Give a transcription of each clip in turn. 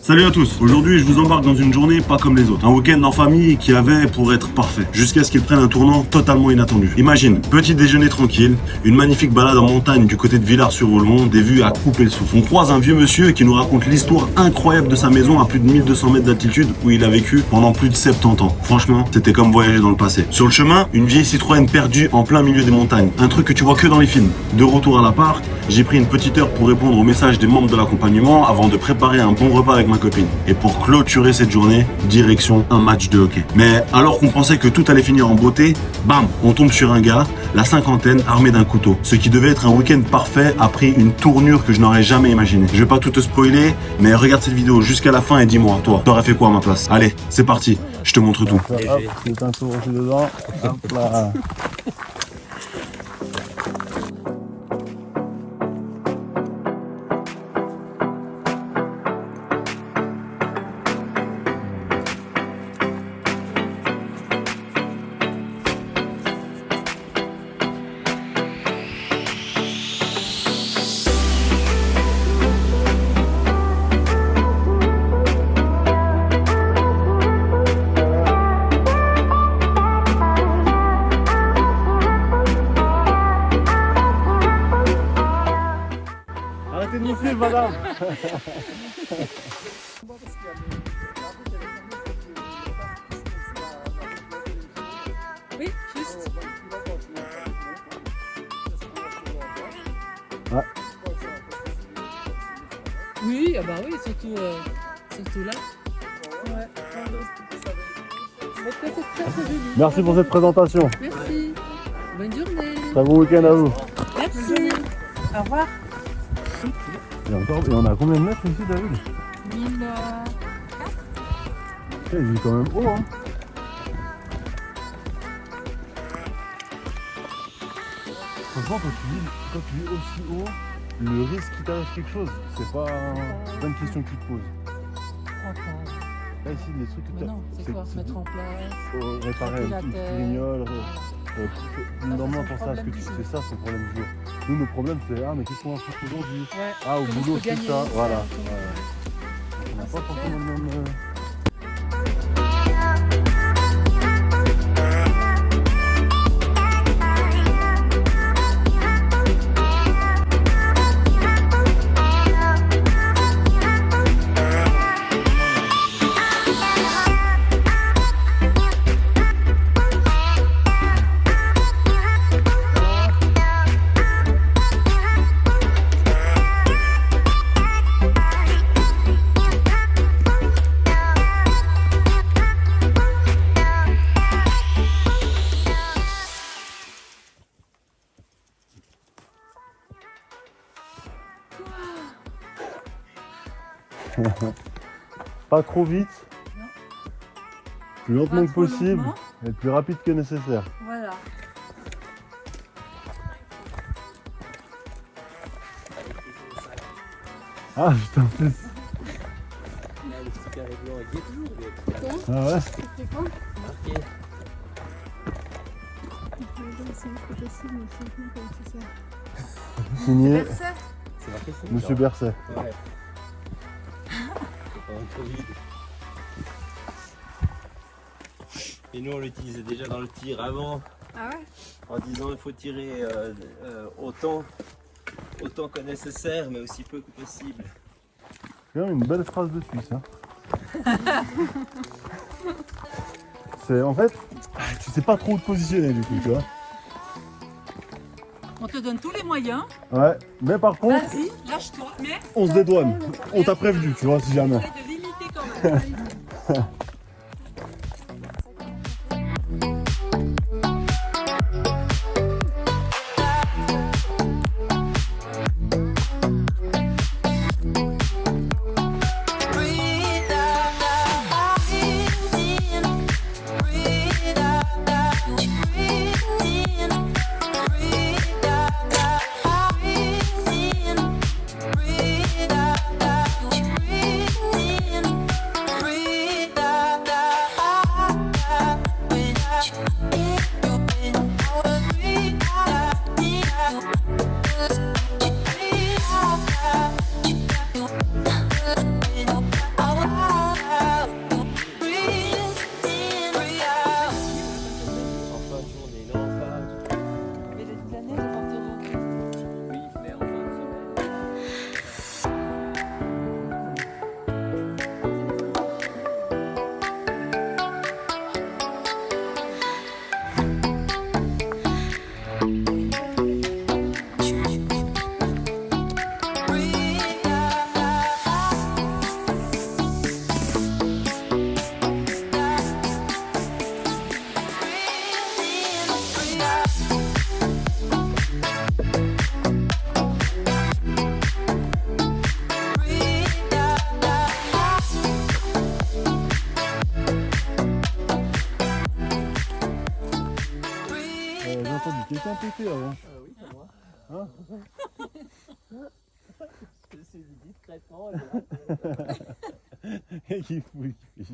Salut à tous, aujourd'hui je vous embarque dans une journée pas comme les autres. Un week-end en famille qui avait pour être parfait, jusqu'à ce qu'il prenne un tournant totalement inattendu. Imagine, petit déjeuner tranquille, une magnifique balade en montagne du côté de Villars-sur-Olon, des vues à couper le souffle. On croise un vieux monsieur qui nous raconte l'histoire incroyable de sa maison à plus de 1200 mètres d'altitude où il a vécu pendant plus de 70 ans. Franchement, c'était comme voyager dans le passé. Sur le chemin, une vieille Citroën perdue en plein milieu des montagnes. Un truc que tu vois que dans les films. De retour à l'appart, j'ai pris une petite heure pour répondre aux messages des membres de l'accompagnement avant de préparer un bon repas avec ma copine. Et pour clôturer cette journée, direction un match de hockey. Mais alors qu'on pensait que tout allait finir en beauté, bam, on tombe sur un gars, la cinquantaine, armé d'un couteau. Ce qui devait être un week-end parfait a pris une tournure que je n'aurais jamais imaginée. Je vais pas tout te spoiler, mais regarde cette vidéo jusqu'à la fin et dis-moi, toi, t'aurais fait quoi à ma place? Allez, c'est parti, je te montre tout. Hop, c'est un tour aussi dedans. Hop là. Arrêtez de nous suivre, madame. Oui, juste. Ouais. Oui, ah bah oui, surtout là. Ouais. C'est très joli. Merci pour cette présentation. Merci. Bonne journée. Très bon week-end à vous. Merci. Au revoir. Et on a combien de mètres ici, David? 1000. Il est quand même haut, hein. Franchement, quand tu vis aussi haut, le risque qu'il t'arrive quelque chose, c'est pas une question que tu te poses. Là, ici, les trucs que Mais non, c'est quoi? Mettre en place. réparer la une terre. grignole, normalement c'est le pour ça, problème du c'est jour. ça, c'est le problème du jour. Nous, le problème, c'est mais qu'est-ce qu'on va faire aujourd'hui? Ouais. Ah, au Comment boulot, je peux c'est gagner ça, ça, voilà. comment- Ouais. On n'a Ah, pas c'est forcément le même. Pas trop vite, Non. plus lentement Pas que trop possible, lentement. et plus rapide que nécessaire. Voilà. Ah putain, en plus. Le petit carré blanc, il est toujours, lui. Ah ouais. Marqué. Signé C'est marqué ça? Monsieur Berset. Ouais. C'est pas un Covid. Et nous, on l'utilisait déjà dans le tir avant, Ah ouais? en disant il faut tirer autant que nécessaire, mais aussi peu que possible. C'est quand même une belle phrase de Suisse. Hein. C'est en fait, tu sais pas trop où te positionner du coup, tu vois. On te donne tous les moyens. Ouais, mais par contre, Vas-y, lâche-toi. Mais on se dédouane. On t'a prévenu, tu vois, si jamais. essaye de limiter quand même. Breathe out. C'était un pété avant. Oui, c'est moi. Hein? Je suis discrètement. Là. Et qui fouille. Et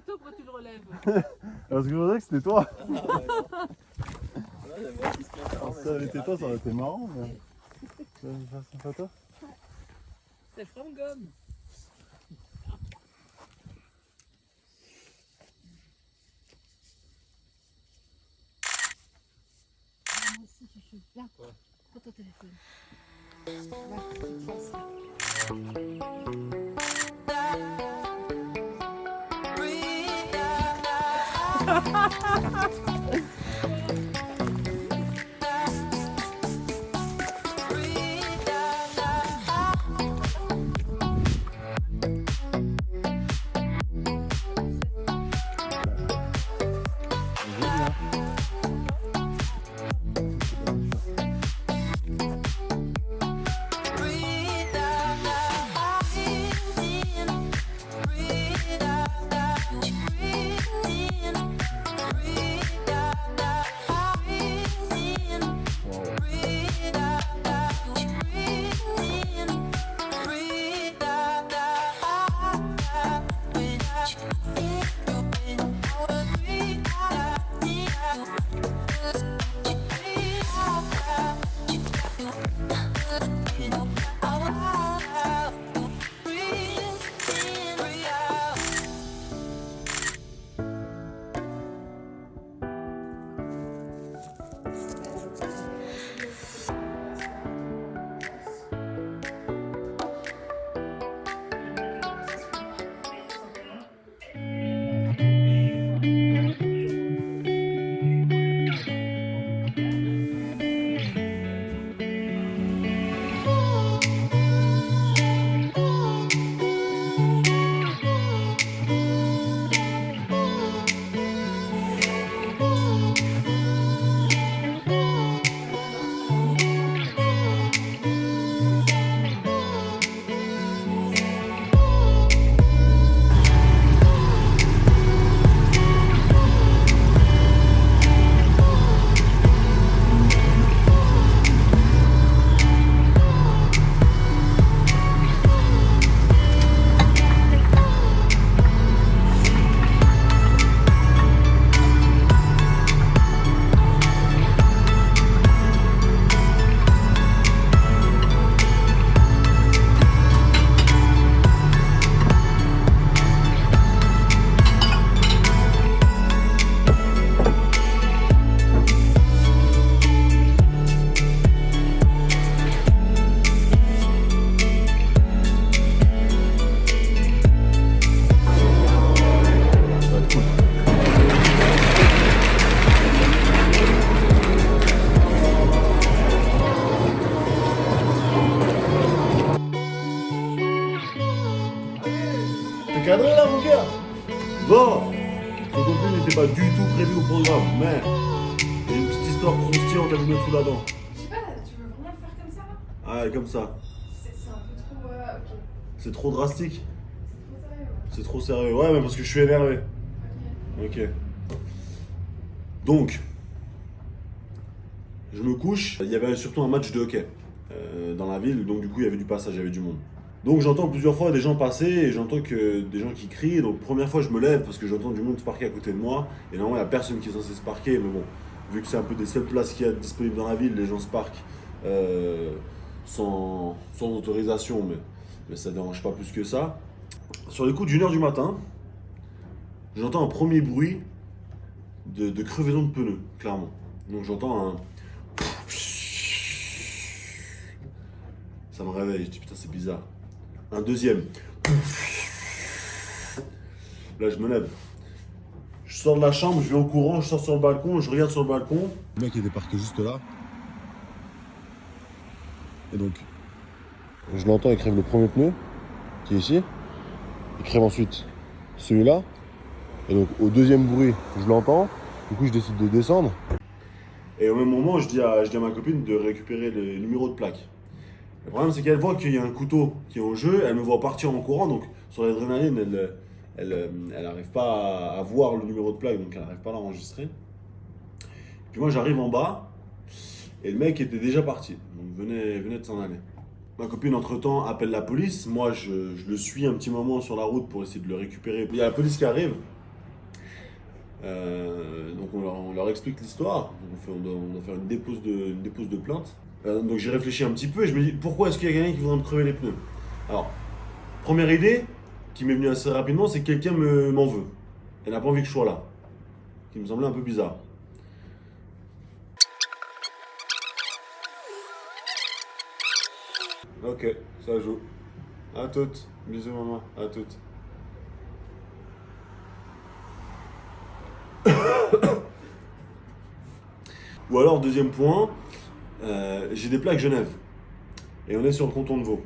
toi, pourquoi tu le relèves? Parce que je voudrais que c'était toi. Là, j'avais un discrètement. Si ça avait été toi, ça aurait été marrant. Mais... Tu veux que je fasse une photo? C'est from gomme. Moi aussi, je suis là. Prends ton téléphone. Là, tu passes là. T'es cadré là, mon gars? Bon, ton contenu n'était pas du tout prévu au programme, mais j'ai une petite histoire croustillante à vous mettre sous la dent. Je sais pas, tu veux vraiment le faire comme ça là? Ah, comme ça. C'est un peu trop. Ok. C'est trop drastique. C'est trop sérieux. C'est trop sérieux. Ouais, mais parce que je suis énervé. Ok. Ok. Donc, je me couche. Il y avait surtout un match de hockey dans la ville, donc du coup il y avait du passage, il y avait du monde. Donc j'entends plusieurs fois des gens passer et j'entends que des gens qui crient. Donc première fois je me lève parce que j'entends du monde se parquer à côté de moi. Et normalement il n'y a personne qui est censé se parquer, mais bon, vu que c'est un peu des seules places qu'il y a disponibles dans la ville, les gens se parquent sans autorisation, mais ça ne dérange pas plus que ça. Sur les coups d'1h du matin, j'entends un premier bruit de crevaison de pneus, clairement. Donc j'entends un... Ça me réveille, je dis putain c'est bizarre. Un deuxième. Là je me lève. Je sors de la chambre, je vais au courant, je sors sur le balcon, je regarde sur le balcon. Le mec était parqué juste là. Et donc, je l'entends, il crève le premier pneu, qui est ici. Il crève ensuite celui-là. Et donc au deuxième bruit, je l'entends. Du coup je décide de descendre. Et au même moment, je dis à ma copine de récupérer le numéro de plaque. Le problème, c'est qu'elle voit qu'il y a un couteau qui est en jeu, elle me voit partir en courant, donc sur l'adrénaline, elle n'arrive pas à voir le numéro de plaque, donc elle n'arrive pas à l'enregistrer. Puis moi, j'arrive en bas, Et le mec était déjà parti, donc venait de s'en aller. Ma copine, entre-temps, appelle la police. Moi, je le suis un petit moment sur la route pour essayer de le récupérer. Il y a la police qui arrive. Donc on leur explique l'histoire. On doit faire une dépose de plainte. Donc j'ai réfléchi un petit peu et je me dis, pourquoi est-ce qu'il y a quelqu'un qui voudrait me crever les pneus? Alors, première idée qui m'est venue assez rapidement, c'est que quelqu'un m'en veut. Elle n'a pas envie que je sois là. Qui me semblait un peu bizarre. Ok, ça joue. À toutes. Bisous maman, à toutes. Ou alors, deuxième point, j'ai des plaques Genève. Et on est sur le canton de Vaud.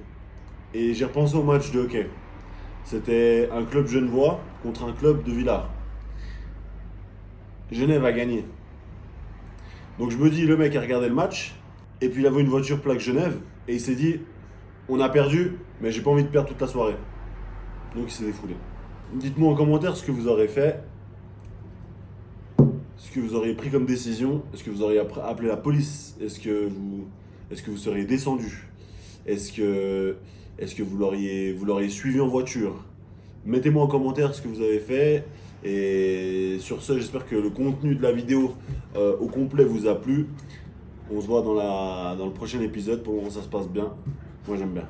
Et j'ai repensé au match de hockey. C'était un club genevois contre un club de Villars. Genève a gagné. Donc je me dis, le mec a regardé le match, et puis il avait une voiture plaque Genève, et il s'est dit, on a perdu, mais j'ai pas envie de perdre toute la soirée. Donc il s'est défoulé. Dites-moi en commentaire ce que vous aurez fait, ce que vous auriez pris comme décision. Est-ce que vous auriez appelé la police? Est-ce que vous seriez descendu? Est-ce que vous l'auriez suivi en voiture? Mettez-moi en commentaire ce que vous avez fait. Et sur ce, j'espère que le contenu de la vidéo au complet vous a plu. On se voit dans le prochain épisode. Pour le moment, ça se passe bien. Moi, j'aime bien.